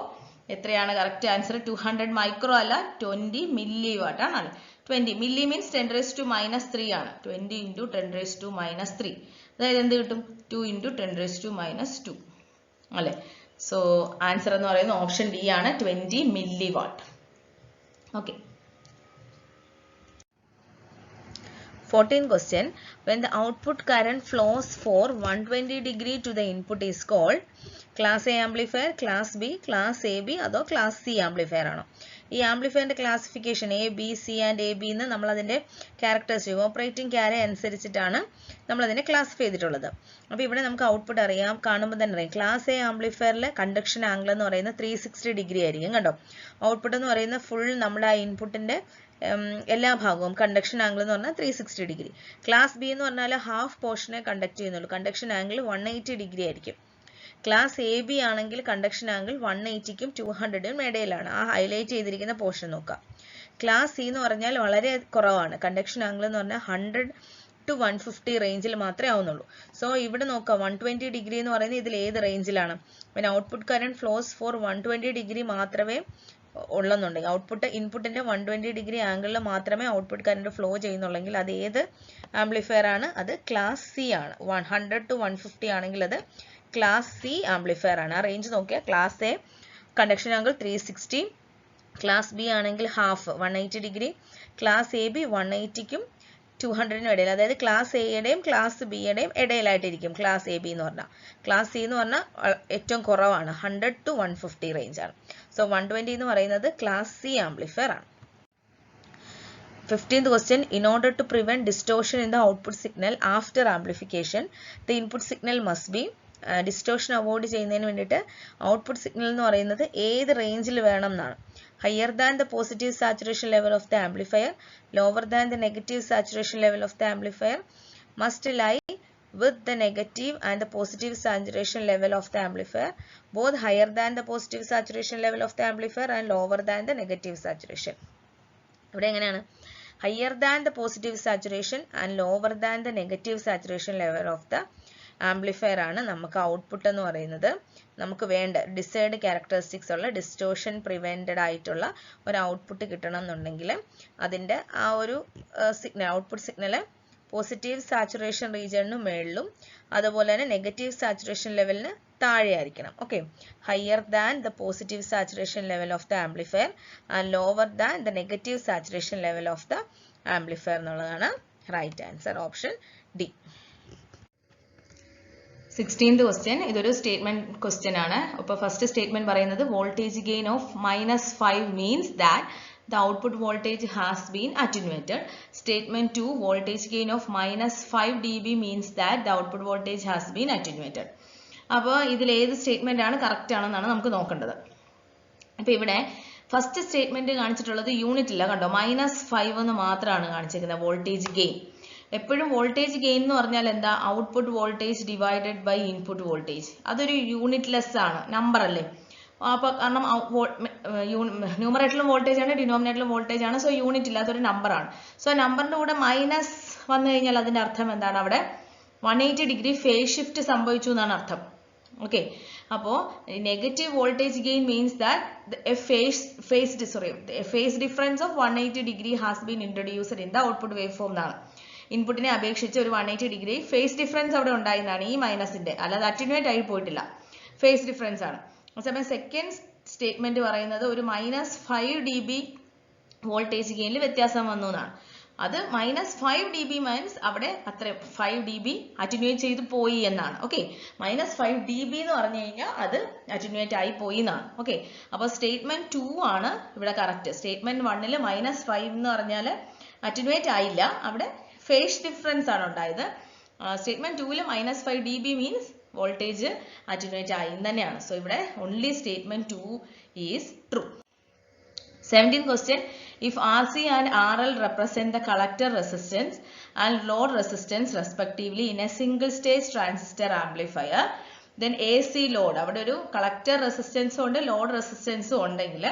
എത്രയാണ് കറക്റ്റ് ആൻസർ? 200 മൈക്രോ അല്ല, 20 മില്ലി വാട്ട് ആണ്. 20 മില്ലി മീൻസ് 10⁻3 ആണ്. 20 × 10⁻3, അതായത് എന്ത് കിട്ടും? 2 × 10⁻2 അല്ലെ. സോ ആൻസർ എന്ന് പറയുന്നത് ഓപ്ഷൻ ഡി ആണ്, 20 milli watt. Okay. 14th question. When the output current flows for 120 degree to the input is called class A amplifier, class B, class AB അതോ class C amplifier ആണോ? ഈ ആംപ്ലിഫയറിന്റെ classification A B C and A B എന്ന് നമ്മൾ അതിന്റെ characteristic operating ക്യാര അനുസരിച്ചിട്ടാണ് നമ്മൾ അതിനെ ക്ലാസിഫൈ ചെയ്തിട്ടുള്ളത്. അപ്പോൾ ഇവിടെ നമുക്ക് ഔട്ട്പുട്ട് അറിയാം, കാണുമ്പോൾ തന്നെ അറിയാം. ക്ലാസ് എ ആംപ്ലിഫയറിൽ കണ്ടക്ഷൻ ആംഗിൾ എന്ന് പറയുന്നത് 360 ഡിഗ്രി ആയിരിക്കും കണ്ടോ. ഔട്ട്പുട്ട് എന്ന് പറയുന്നത് ഫുൾ നമ്മുടെ ആ ഇൻപുട്ടിന്റെ എല്ലാ ഭാഗവും കണ്ടക്ഷൻ ആംഗിൾ എന്ന് പറഞ്ഞാൽ 360 ഡിഗ്രി. ക്ലാസ് ബി എന്ന് പറഞ്ഞാൽ ഹാഫ് പോർഷനെ കണ്ടക്ട് ചെയ്യുന്നുള്ളൂ, കണ്ടക്ഷൻ ആംഗിൾ 180 ഡിഗ്രി ആയിരിക്കും. ക്ലാസ് എ ബി ആണെങ്കിൽ കണ്ടക്ഷൻ ആംഗിൾ 180ക്കും 200നും ഇടയിലാണ്. ആ ഹൈലൈറ്റ് ചെയ്തിരിക്കുന്ന പോർഷൻ നോക്കാം. ക്ലാസ് സി എന്ന് പറഞ്ഞാൽ വളരെ കുറവാണ്, കണ്ടക്ഷൻ ആംഗിൾ എന്ന് പറഞ്ഞാൽ 100 to 150 റേഞ്ചിൽ മാത്രമേ ആവുന്നുള്ളൂ. സോ ഇവിടെ നോക്കാം, 120 ഡിഗ്രി എന്ന് പറയുന്നത് ഇതിൽ ഏത് റേഞ്ചിലാണ്? പിന്നെ output current flows for 120 degree മാത്രമേ ഉള്ളെന്നുണ്ടെങ്കിൽ, ഔട്ട്പുട്ട് ഇൻപുട്ടിന്റെ 120 ഡിഗ്രി ആംഗിളിൽ മാത്രമേ ഔട്ട്പുട്ട് കറന്റ് ഫ്ലോ ചെയ്യുന്നുള്ളെങ്കിൽ അത് ഏത് ആംപ്ലിഫയർ ആണ്? അത് ക്ലാസ് സി ആണ്. 100 to 150 ആണെങ്കിൽ അത് ക്ലാസ് സി ആംപ്ലിഫയർ ആണ്. ആ റേഞ്ച് നോക്കിയാൽ class A conduction angle 360, class B ആണെങ്കിൽ half 180 degree, class A B 180ക്കും 200നും ഇടയിൽ, അതായത് ക്ലാസ് എയുടെയും ക്ലാസ് ബിയുടെയും ഇടയിലായിട്ടിരിക്കും ക്ലാസ് എ ബി എന്ന് പറഞ്ഞാൽ. ക്ലാസ് സി എന്ന് പറഞ്ഞാൽ ഏറ്റവും കുറവാണ്, 100 to 150 റേഞ്ച് ആണ്. സോ 120 എന്ന് പറയുന്നത് ക്ലാസ് സി ആംപ്ലിഫയർ ആണ്. 15th question. In order to prevent distortion in the output signal after amplification, the input signal must be distortion avoid ചെയ്യുന്നതിന് വേണ്ടിയിട്ട് ഔട്ട്പുട്ട് സിഗ്നൽ എന്ന് പറയുന്നത് ഏത് റേഞ്ചിൽ വേണം എന്നാണ്. Higher than the positive saturation level of the amplifier, lower than the negative saturation level of the amplifier, must lie with the negative and the positive saturation level of the amplifier, both higher than the positive saturation level of the amplifier and lower than the negative saturation. ഇവിടെ എങ്ങനെയാണ്? higher than the positive saturation and lower than the negative saturation level of the amplifier ആണ് നമുക്ക് output എന്ന് പറയുന്നത് നമുക്ക് വേണ്ട desired characteristics ഉള്ള distortion prevented ആയിട്ടുള്ള ഒരു ഔട്ട്പുട്ട് കിട്ടണം എന്നുണ്ടെങ്കിൽ അതിൻ്റെ ആ ഒരു signal output signal positive saturation റീജിയണിന് മേളിലും അതുപോലെ തന്നെ നെഗറ്റീവ് സാച്ചുറേഷൻ ലെവലിന് താഴെ ആയിരിക്കണം. Okay, higher than the positive saturation level of the amplifier and lower than the negative saturation level of the amplifier എന്നുള്ളതാണ് right answer, option D. 16th question, ഇതൊരു statement question ആണ്. അപ്പോൾ ഫസ്റ്റ് സ്റ്റേറ്റ്മെന്റ് പറയുന്നത് voltage gain of -5 means that the output voltage has been attenuated. Statement 2, voltage gain of -5 dB means that the output voltage has been attenuated. അപ്പോൾ ഇതിൽ ഏത് statement ആണ് correct ആണെന്നാണ് നമുക്ക് നോക്കേണ്ടത്. അപ്പോൾ ഇവിടെ ഫസ്റ്റ് സ്റ്റേറ്റ്മെന്റ് കാണിച്ചിട്ടുള്ളത് യൂണിറ്റ് ഇല്ല, കണ്ടോ, -5 എന്ന് മാത്രമാണ് കാണിച്ചിരിക്കുന്നത് വോൾട്ടേജ് ഗെയിൻ. എപ്പോഴും വോൾട്ടേജ് ഗെയിൻ എന്ന് പറഞ്ഞാൽ എന്താ, output voltage divided by input voltage. അതൊരു യൂണിറ്റ് ലെസ് ആണ്, നമ്പർ അല്ലേ. അപ്പോൾ കാരണം ന്യൂമറേറ്ററിലും വോൾട്ടേജ് ആണ് ഡിനോമിനേറ്ററിലും വോൾട്ടേജ് ആണ്, സോ യൂണിറ്റ് ഇല്ല, അതൊരു നമ്പറാണ്. സോ നമ്പറിന്റെ കൂടെ മൈനസ് വന്നു കഴിഞ്ഞാൽ അതിന്റെ അർത്ഥം എന്താണ്, അവിടെ 180 ഡിഗ്രി ഫേസ് ഷിഫ്റ്റ് സംഭവിച്ചു എന്നാണ് അർത്ഥം. ഓക്കെ, അപ്പോൾ negative voltage gain means that phase difference of 180 degree has been introduced in the output wave form എന്നാണ്. ഇൻപുട്ടിനെ അപേക്ഷിച്ച് ഒരു 180 ഡിഗ്രി ഫേസ് ഡിഫറൻസ് അവിടെ ഉണ്ടായിരുന്നതാണ് ഈ മൈനസിന്റെ, അല്ലാതെ അറ്റന്യൂവേറ്റ് ആയി പോയിട്ടില്ല, ഫേസ് ഡിഫറൻസ് ആണ്. അതേസമയം സെക്കൻഡ് സ്റ്റേറ്റ്മെന്റ് പറയുന്നത് ഒരു -5 dB വോൾട്ടേജ് ഗെയിനിൽ വ്യത്യാസം വന്നു എന്നാണ്. അത് -5 dB മീൻസ് അവിടെ അത്ര 5 dB അറ്റന്യൂവേറ്റ് ചെയ്ത് പോയി എന്നാണ്. ഓക്കെ, -5 dB എന്ന് പറഞ്ഞു കഴിഞ്ഞാൽ അത് അറ്റന്യൂവേറ്റ് ആയി പോയി എന്നാണ്. ഓക്കെ, അപ്പോൾ സ്റ്റേറ്റ്മെന്റ് 2 ആണ് ഇവിടെ കറക്റ്റ്. സ്റ്റേറ്റ്മെന്റ് 1ൽ -5 എന്ന് പറഞ്ഞാൽ അറ്റന്യൂവേറ്റ് ആയില്ല, അവിടെ ഫേസ് ഡിഫറൻസ് ആണ് ഉണ്ടായത്. സ്റ്റേറ്റ്മെന്റ് 2ൽ -5 dB മീൻസ് വോൾട്ടേജ് അറ്റന്യൂവേറ്റ് ആയി തന്നെയാണ്. സോ ഇവിടെ only statement 2 is true. 17th question, if RC and RL represent the collector resistance and load resistance respectively in a single stage transistor amplifier, then AC load, അവിടെ ഒരു collector റെസിസ്റ്റൻസും ഉണ്ട് load റെസിസ്റ്റൻസും ഉണ്ടെങ്കിൽ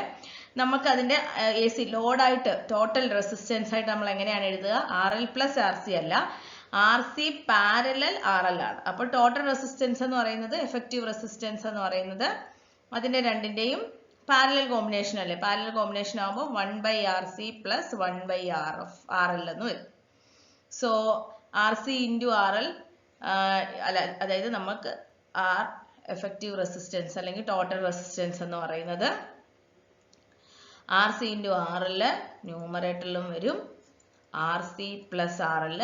നമുക്ക് അതിന്റെ AC ലോഡായിട്ട് ടോട്ടൽ റെസിസ്റ്റൻസ് ആയിട്ട് നമ്മൾ എങ്ങനെയാണ് എഴുതുക, RL + RC അല്ല, RC പാരലൽ RL ആണ്. അപ്പോൾ ടോട്ടൽ റെസിസ്റ്റൻസ് എന്ന് പറയുന്നത് എഫക്റ്റീവ് റെസിസ്റ്റൻസ് എന്ന് പറയുന്നത് അതിന്റെ രണ്ടിന്റെയും പാരലൽ കോമ്പിനേഷൻ അല്ലേ. പാരലൽ കോമ്പിനേഷൻ ആകുമ്പോൾ 1/RC + 1/RL എന്ന് വരും. സോ RC × RL അല്ല, അതായത് നമുക്ക് R എഫക്റ്റീവ് റെസിസ്റ്റൻസ് അല്ലെങ്കിൽ ടോട്ടൽ റെസിസ്റ്റൻസ് എന്ന് പറയുന്നത് RC × RL ന്യൂമറേറ്ററിലും വരും, RC + RL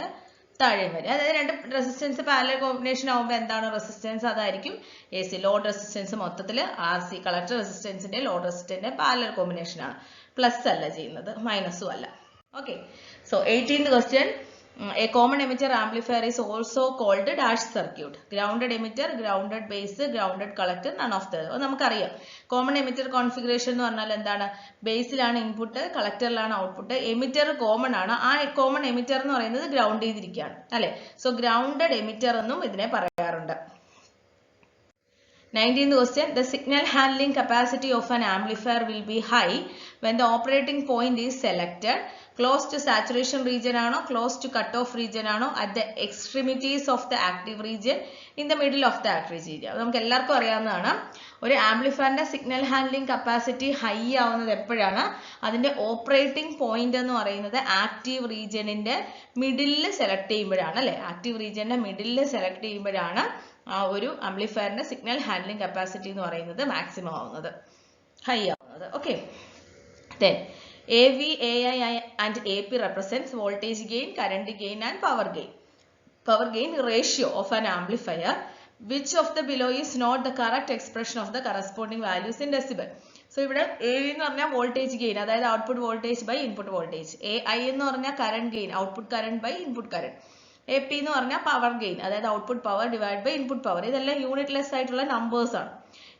താഴെ വരും. അതായത് രണ്ട് റെസിസ്റ്റൻസ് പാരലൽ കോമ്പിനേഷൻ ആകുമ്പോൾ എന്താണ് റെസിസ്റ്റൻസ്, അതായിരിക്കും AC. ലോഡ് റെസിസ്റ്റൻസ് മൊത്തത്തിൽ RC കളക്ടർ റെസിസ്റ്റൻസിന്റെ ലോഡ് റെസിസ്റ്റന്റിന്റെ പാരലൽ കോമ്പിനേഷൻ ആണ്, പ്ലസ് അല്ല ചെയ്യുന്നത്, മൈനസും അല്ല. Okay, so 18th question, a common emitter amplifier is also called dash circuit. Grounded emitter, grounded base, grounded collector, none of the. നമുക്കറിയാം common emitter configuration എന്ന് പറഞ്ഞാൽ എന്താണ്, ബേസിലാണ് ഇൻപുട്ട്, കളക്ടറിലാണ് ഔട്ട്പുട്ട്, എമിറ്റർ കോമൺ ആണ്. ആ കോമൺ എമിറ്റർ എന്ന് പറയുന്നത് ground ചെയ്തിരിക്കുകയാണ് അല്ലെ. സോ ഗ്രൗണ്ടഡ് എമിറ്റർ എന്നും ഇതിനെ പറയാറുണ്ട്. 19th question, the signal handling capacity of an amplifier will be high when the operating point is selected. Close to saturation region ആണോ, close to cutoff region ആണോ, at the extremities of the active region, in the middle of the active region. നമുക്ക് എല്ലാവർക്കും അറിയാവുന്നതാണ്, ഒരു ആംപ്ലിഫയറിന്റെ signal handling capacity high ആവുന്നത് എപ്പോഴാണ്, അതിന്റെ ഓപ്പറേറ്റിംഗ് പോയിന്റ് എന്ന് പറയുന്നത് ആക്റ്റീവ് റീജിയനിന്റെ മിഡിലിൽ സെലക്ട് ചെയ്യുമ്പോഴാണ് അല്ലെ. ആക്റ്റീവ് റീജിയന്റെ മിഡിലിൽ സെലക്ട് ചെയ്യുമ്പോഴാണ് ആ ഒരു ആംപ്ലിഫയറിന്റെ സിഗ്നൽ ഹാൻഡ്ലിംഗ് കപ്പാസിറ്റി എന്ന് പറയുന്നത് മാക്സിമം ആവുന്നത്, ഹൈ ആവുന്നത്. Okay, then AV, AI and AP represents voltage gain, current gain and power gain. Power gain ratio of an amplifier. Which of the below is not the correct expression of the corresponding values in decibel? So ഇവിടെ AV എന്ന് പറഞ്ഞാൽ voltage gain, അതായത് output voltage by input voltage. AI എന്ന് പറഞ്ഞാൽ current gain, output current by input current. AP എന്ന് പറഞ്ഞാൽ power gain, അതായത് output power divide by input power. ഇതെല്ലാം യൂണിറ്റ് ലെസ് ആയിട്ടുള്ള നമ്പേഴ്സ് ആണ്.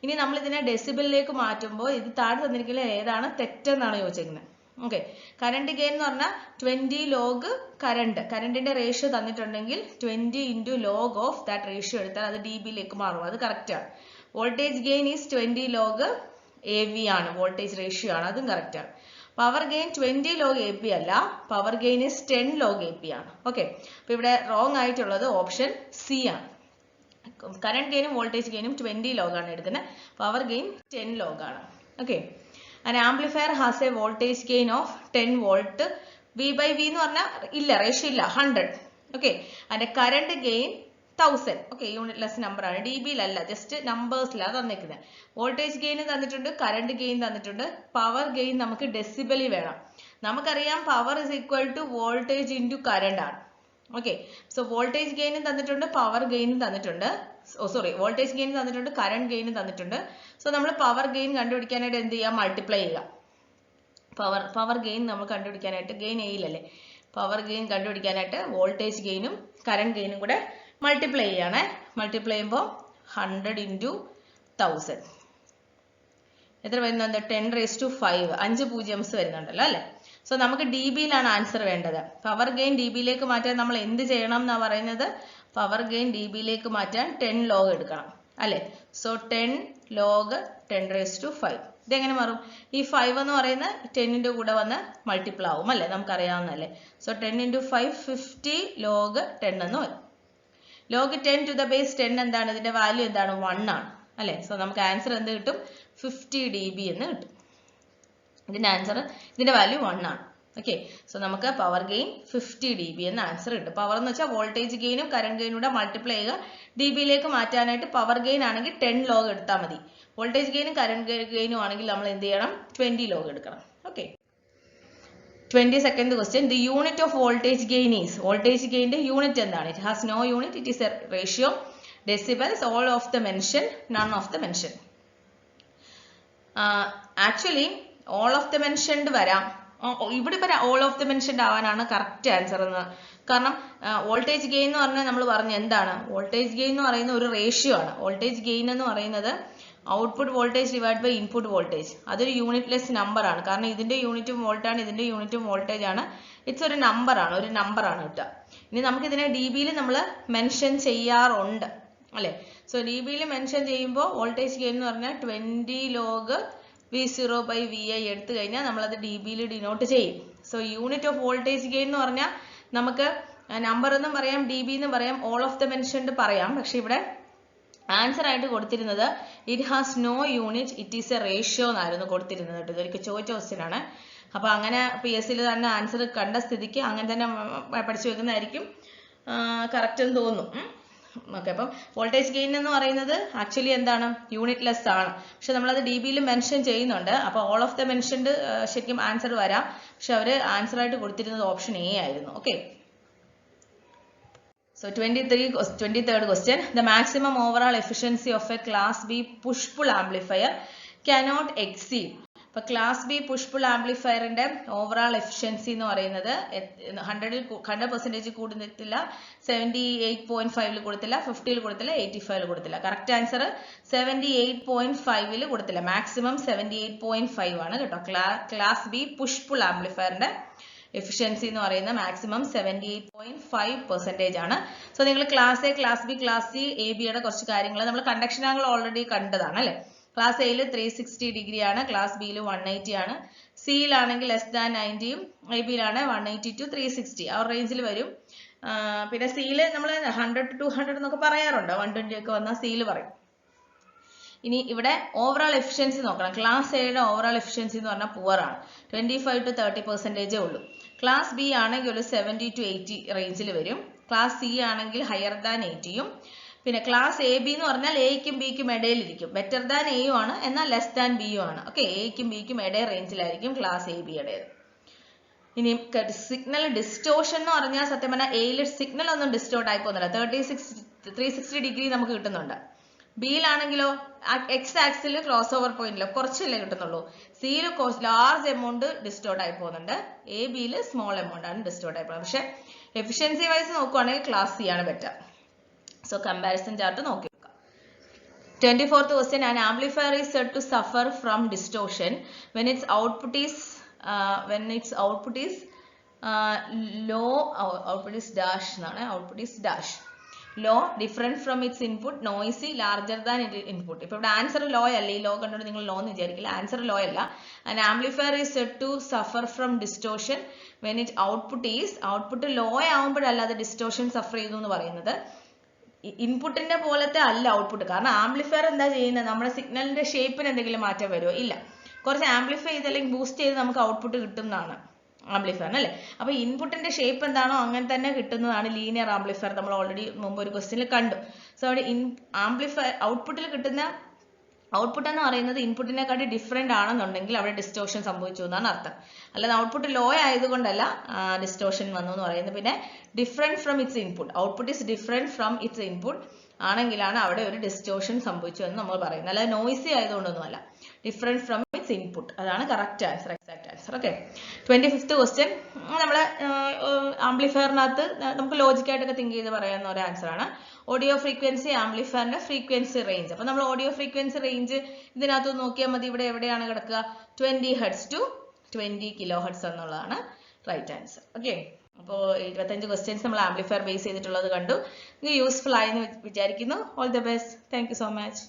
ഇനി നമ്മൾ ഇതിനെ ഡെസിബിളിലേക്ക് മാറ്റുമ്പോൾ ഇത് താഴെ തന്നിരിക്കുന്ന ഏതാണ് തെറ്റെന്നാണ് ചോദിച്ചിരിക്കുന്നത്. ഓക്കെ, കറണ്ട് ഗെയിൻ എന്ന് പറഞ്ഞാൽ 20 log കറണ്ടിന്റെ റേഷ്യോ തന്നിട്ടുണ്ടെങ്കിൽ 20 × log ഓഫ് ദാറ്റ് റേഷ്യോ എടുത്താൽ അത് dBയിലേക്ക് മാറും, അത് കറക്റ്റ് ആണ്. Voltage gain is 20 log AV ആണ്, വോൾട്ടേജ് റേഷ്യോ ആണ്, അതും കറക്റ്റ് ആണ്. പവർ ഗെയിൻ 20 log AP അല്ല, power gain is 10 log AP ആണ്. ഓക്കെ, അപ്പൊ ഇവിടെ റോങ് ആയിട്ടുള്ളത് ഓപ്ഷൻ സി ആണ്. കറണ്ട് ഗെയിനും വോൾട്ടേജ് ഗെയിനും 20 log ആണ് എടുക്കുന്നത്. പവർ ഗെയിൻ 10 log ആണ്. Okay. An amplifier has a voltage gain of 10 volt. V/V എന്ന് പറഞ്ഞാൽ ഇല്ല, റേഷ്യോ ഇല്ല, 100. ഓക്കെ. അതിന്റെ current gain 1000. Okay, unitless number ആണ്, dBയിലല്ല, ജസ്റ്റ് നമ്പേഴ്സിലാണ് തന്നിരിക്കുന്നത്. വോൾട്ടേജ് ഗെയിൻ തന്നിട്ടുണ്ട്, കറണ്ട് ഗെയിൻ തന്നിട്ടുണ്ട്, പവർ ഗെയിൻ നമുക്ക് ഡെസിബിളിൽ വേണം. നമുക്കറിയാം power is equal to voltage into current ആണ്. ഓക്കെ, സോ വോൾട്ടേജ് ഗെയിനും തന്നിട്ടുണ്ട്, പവർ ഗെയിനും തന്നിട്ടുണ്ട്. വോൾട്ടേജ് ഗെയിൻ തന്നിട്ടുണ്ട്, കറണ്ട് ഗെയിനും തന്നിട്ടുണ്ട്. സോ നമ്മൾ പവർ ഗെയിൻ കണ്ടുപിടിക്കാനായിട്ട് എന്ത് ചെയ്യാം? മൾട്ടിപ്ലൈ ചെയ്യുക. പവർ ഗെയിൻ നമ്മൾ കണ്ടുപിടിക്കാനായിട്ട്, ഗെയിൻ ചെയ്യില്ലല്ലേ, പവർ ഗെയിൻ കണ്ടുപിടിക്കാനായിട്ട് വോൾട്ടേജ് ഗെയിനും കറണ്ട് ഗെയിനും കൂടെ മൾട്ടിപ്ലൈ ചെയ്യാണ്. മൾട്ടിപ്ലൈ ചെയ്യുമ്പോൾ 100 ഇൻറ്റു 1000 എത്ര വരുന്നുണ്ട്? 10⁵5. 5 പൂജ്യംസ് വരുന്നുണ്ടല്ലോ അല്ലേ. സോ നമുക്ക് dBയിലാണ് ആൻസർ വേണ്ടത്. പവർ ഗെയിൻ dBയിലേക്ക് മാറ്റാൻ നമ്മൾ എന്ത് ചെയ്യണം എന്നാ പറയുന്നത്? പവർ ഗെയിൻ dBയിലേക്ക് മാറ്റാൻ 10 log എടുക്കണം അല്ലേ. So 10 log 10⁵5. ഇതെങ്ങനെ മാറും? ഈ 5 എന്ന് പറയുന്ന 10ന്റെ കൂടെ വന്ന് മൾട്ടിപ്ലൈ ആവും അല്ലേ, നമുക്കറിയാവുന്നല്ലേ. സോ 10 ഇൻറ്റു 5 50 log 10 എന്ന് വരും. log 10 to the base 10 എന്താണ്? ഇതിന്റെ വാല്യൂ എന്താണ്? 1 ആണ് അല്ലേ. സോ നമുക്ക് ആൻസർ എന്ത് കിട്ടും? 50 dB എന്ന് കിട്ടും. ഇതിന്റെ ആൻസർ, ഇതിന്റെ വാല്യൂ 1 ആണ്. ഓക്കെ, സോ നമുക്ക് പവർ ഗെയിൻ 50 dB എന്ന ആൻസർ കിട്ടും. പവർ എന്ന് വെച്ചാൽ വോൾട്ടേജ് ഗെയിനും കറണ്ട് ഗെയിനും കൂടെ മൾട്ടിപ്ലൈ ചെയ്യുക. dBയിലേക്ക് മാറ്റാനായിട്ട് പവർ ഗെയിൻ ആണെങ്കിൽ 10 log എടുത്താൽ മതി. വോൾട്ടേജ് ഗെയിനും കറണ്ട് ഗെയിനും ആണെങ്കിൽ നമ്മൾ എന്ത് ചെയ്യണം? 20 log എടുക്കണം. Okay. 22nd question. The unit of voltage gain is. Voltage ഗെയിന്റെ യൂണിറ്റ് എന്താണ്? It has no unit. It is a ratio. Decibels. All of the mention. None of the mention. Actually all of the mentioned വരാം. ഇവിടെ ഇപ്പം all of the mentioned ആവാനാണ് correct answer എന്ന്. കാരണം voltage gain എന്ന് പറഞ്ഞാൽ നമ്മൾ പറഞ്ഞു എന്താണ്? വോൾട്ടേജ് ഗെയിൻ എന്ന് പറയുന്ന ഒരു റേഷ്യോ ആണ്. വോൾട്ടേജ് ഗെയിൻ എന്ന് പറയുന്നത് output voltage divide by input voltage. അതൊരു യൂണിറ്റ്ലെസ് നമ്പർ ആണ്. കാരണം ഇതിന്റെ യൂണിറ്റും വോൾട്ട് ആണ്, ഇതിന്റെ യൂണിറ്റും വോൾട്ടേജ് ആണ്. ഇറ്റ്സ് ഒരു നമ്പർ ആണ്, ഒരു നമ്പർ ആണ് കിട്ടുക. ഇനി നമുക്ക് ഇതിനെ dBയിൽ നമ്മൾ മെൻഷൻ ചെയ്യാറുണ്ട് അല്ലെ. സോ dBയിൽ മെൻഷൻ ചെയ്യുമ്പോൾ വോൾട്ടേജ് ഗെയിൻ എന്ന് പറഞ്ഞാൽ 20 log V0/Vi എടുത്തു കഴിഞ്ഞാൽ നമ്മളത് dBയിൽ ഡിനോട്ട് ചെയ്യും. So unit of voltage gain എന്ന് പറഞ്ഞാൽ നമുക്ക് നമ്പർ എന്നും പറയാം, dB എന്നും പറയാം, ഓൾ ഓഫ് ദ മെൻഷൻഡ് പറയാം. പക്ഷെ ഇവിടെ ആൻസർ ആയിട്ട് കൊടുത്തിരുന്നത് it has no unit, it is a ratio എന്നായിരുന്നു കൊടുത്തിരുന്നത് കേട്ടോ. ഇതൊരിക്കൽ ചോദിച്ച ക്വസ്റ്റ്യൻ ആണ്. അപ്പൊ അങ്ങനെ PSCയിൽ തന്നെ ആൻസർ കണ്ട സ്ഥിതിക്ക് അങ്ങനെ തന്നെ പഠിച്ചു വെക്കുന്നതായിരിക്കും കറക്റ്റ് എന്ന് തോന്നുന്നു. ഓക്കെ, അപ്പം വോൾട്ടേജ് ഗെയിൻ എന്ന് പറയുന്നത് ആക്ച്വലി എന്താണ്? യൂണിറ്റ്ലെസ് ആണ്. പക്ഷെ നമ്മളത് dBയിൽ മെൻഷൻ ചെയ്യുന്നുണ്ട്. അപ്പോൾ ഓൾ ഓഫ് ദ മെൻഷൻഡ് ശരിക്കും ആൻസർ വരാം. പക്ഷെ അവർ ആൻസർ ആയിട്ട് കൊടുത്തിരുന്നത് ഓപ്ഷൻ A ആയിരുന്നു. Okay. So 23rd question. The maximum overall efficiency of a class B push-pull amplifier cannot exceed. ഇപ്പൊ ക്ലാസ് ബി പുഷ് പുൾ ആംപ്ലിഫയറിന്റെ ഓവറോൾ എഫിഷ്യൻസി എന്ന് പറയുന്നത് 100% കൂടുന്നില്ല, 78.5 കൊടുത്തില്ല, 50 കൊടുത്തില്ല, 85 കൊടുത്തില്ല. കറക്റ്റ് ആൻസർ 78.5 കൊടുത്തില്ല. മാക്സിമം 78.5 ആണ് കേട്ടോ. ക്ലാസ് ബി പുഷ് പുൾ ആംപ്ലിഫയറിന്റെ എഫിഷ്യൻസി എന്ന് പറയുന്ന മാക്സിമം 78.5% ആണ്. സോ നിങ്ങൾ class A, class B, class C, A ബിയുടെ കുറച്ച് കാര്യങ്ങൾ നമ്മൾ കണ്ടക്ഷൻ ആംഗിൾ ഓൾറെഡി കണ്ടതാണ് അല്ലെ. ക്ലാസ് എയിൽ 360 ഡിഗ്രി ആണ്, ക്ലാസ് ബിയിൽ 180 ആണ്, സിയിലാണെങ്കിൽ <90 എ ബിയിലാണ് 180 to 360 ആ റേഞ്ചിൽ വരും. പിന്നെ സിയിൽ നമ്മൾ 100 to 200 എന്നൊക്കെ പറയാറുണ്ട്. 120 ഒക്കെ വന്നാൽ സിയിൽ പറയും. ഇനി ഇവിടെ ഓവറോൾ എഫിഷ്യൻസി നോക്കണം. ക്ലാസ് എയുടെ ഓവറോൾ എഫിഷ്യൻസി എന്ന് പറഞ്ഞാൽ പുവർ ആണ്, 25 to 30% ഉള്ളൂ. ക്ലാസ് ബി ആണെങ്കിൽ ഒരു 70 to 80 റേഞ്ചിൽ വരും. ക്ലാസ് സി ആണെങ്കിൽ ഹയർ ദാൻ 80യും. പിന്നെ ക്ലാസ് എ ബി എന്ന് പറഞ്ഞാൽ എയ്ക്കും ബിക്കും ഇടയിലിരിക്കും. ബെറ്റർ ദാൻ എയും ആണ്, എന്നാൽ ലെസ് ദാൻ ബിയും ആണ്. ഓക്കെ, എയ്ക്കും ബിക്കും ഇടയിൽ റേഞ്ചിലായിരിക്കും ക്ലാസ് എ ബിയുടെ. ഇനി സിഗ്നൽ ഡിസ്റ്റോഷൻ എന്ന് പറഞ്ഞാൽ സത്യം പറഞ്ഞാൽ എയിൽ സിഗ്നൽ ഒന്നും ഡിസ്റ്റോർട്ട് ആയി പോകുന്നില്ല. 360 ഡിഗ്രി നമുക്ക് കിട്ടുന്നുണ്ട്. ബിയിലാണെങ്കിലോ എക്സ് ആക്സിൽ ക്രോസ് ഓവർ പോയിന്റിലോ കുറച്ചല്ലേ കിട്ടുന്നുള്ളൂ. സിയിൽ ലാർജ് എമൗണ്ട് ഡിസ്റ്റോർട്ട് ആയി പോകുന്നുണ്ട്. എ ബിയിൽ സ്മോൾ എമൗണ്ട് ആണ് ഡിസ്റ്റോർട്ട് ആയി പോകുന്നത്. പക്ഷെ എഫിഷ്യൻസി വൈസ് നോക്കുവാണെങ്കിൽ ക്ലാസ് സി ആണ് ബെറ്റർ. സോ കമ്പാരിസൺ ചാർട്ട് നോക്കി നോക്കാം. 24th question. An amplifier is said to suffer from distortion when its output is low. Output is dash എന്നാണ്. Output is dash. Low, different from its input, noisy, larger than input. ഇപ്പോൾ ഇവിടെ answer law അല്ല. ഈ law കണ്ടുകൊണ്ട് നിങ്ങൾ law എന്ന് വിചാരിക്കില്ല. Answer law അല്ല. An amplifier is said to suffer from distortion when its output low ആവുമ്പോഴല്ല അത് ഡിസ്റ്റോർഷൻ സഫർ ചെയ്തു എന്ന് പറയുന്നത്. ഇൻപുട്ടിന്റെ പോലത്തെ അല്ല ഔട്ട്പുട്ട്. കാരണം ആംപ്ലിഫയർ എന്താ ചെയ്യുന്നത്, നമ്മുടെ സിഗ്നലിന്റെ ഷേപ്പിന് എന്തെങ്കിലും മാറ്റം വരുമോ? ഇല്ല. കുറച്ച് ആംപ്ലിഫൈ ചെയ്ത് അല്ലെങ്കിൽ ബൂസ്റ്റ് ചെയ്ത് നമുക്ക് ഔട്ട്പുട്ട് കിട്ടുന്നതാണ് ആംപ്ലിഫയറിന് അല്ലേ. അപ്പൊ ഇൻപുട്ടിന്റെ ഷേപ്പ് എന്താണോ അങ്ങനെ തന്നെ കിട്ടുന്നതാണ് ലീനിയർ ആംപ്ലിഫയർ. നമ്മൾ ഓൾറെഡി മുമ്പ് ഒരു ക്വസ്റ്റ്യനിൽ കണ്ടു. സോ അവിടെ ആംപ്ലിഫയർ ഔട്ട്പുട്ടിൽ കിട്ടുന്ന ഔട്ട്പുട്ട് എന്ന് പറയുന്നത് ഇൻപുട്ടിനെക്കാട്ടി ഡിഫറെന്റ് ആണെന്നുണ്ടെങ്കിൽ അവിടെ ഡിസ്റ്റോർഷൻ സംഭവിച്ചു എന്നാണ് അർത്ഥം. അല്ലാതെ ഔട്ട്പുട്ട് ലോ ആയതുകൊണ്ടല്ല ഡിസ്റ്റോർഷൻ വന്നു എന്ന് പറയുന്നത്. പിന്നെ different from its input, output is different from its input ആണെങ്കിലാണ് അവിടെ ഒരു ഡിസ്റ്റോർഷൻ സംഭവിച്ചു എന്ന് നമ്മൾ പറയുന്നത്. അല്ലാതെ നോയ്സി ആയതുകൊണ്ടൊന്നുമല്ല, ഡിഫറെന്റ് ഫ്രം ഇറ്റ്സ് ഇൻപുട്ട്. അതാണ് correct answer, exact answer. Okay. 25th question നമ്മളെ ആംപ്ലിഫയറിനകത്ത് നമുക്ക് ലോജിക്കായിട്ടൊക്കെ തിങ്ക് ചെയ്ത് പറയാവുന്ന ഒരു ആൻസർ ആണ്. ഓഡിയോ ഫ്രീക്വൻസി ആംപ്ലിഫയറിന്റെ ഫ്രീക്വൻസി റേഞ്ച്. അപ്പൊ നമ്മൾ ഓഡിയോ ഫ്രീക്വൻസി റേഞ്ച് ഇതിനകത്ത് നോക്കിയാൽ മതി. ഇവിടെ എവിടെയാണ് കിടക്കുക? 20 Hz to 20 kHz എന്നുള്ളതാണ് റൈറ്റ് ആൻസർ. ഓക്കെ. അപ്പോൾ 25 ക്വസ്റ്റ്യൻസ് നമ്മൾ ആംപ്ലിഫയർ ബേസ് ചെയ്തിട്ടുള്ളത് കണ്ടു. ഇത് യൂസ്ഫുൾ ആയെന്ന് വിചാരിക്കുന്നു. All the best. Thank you so much.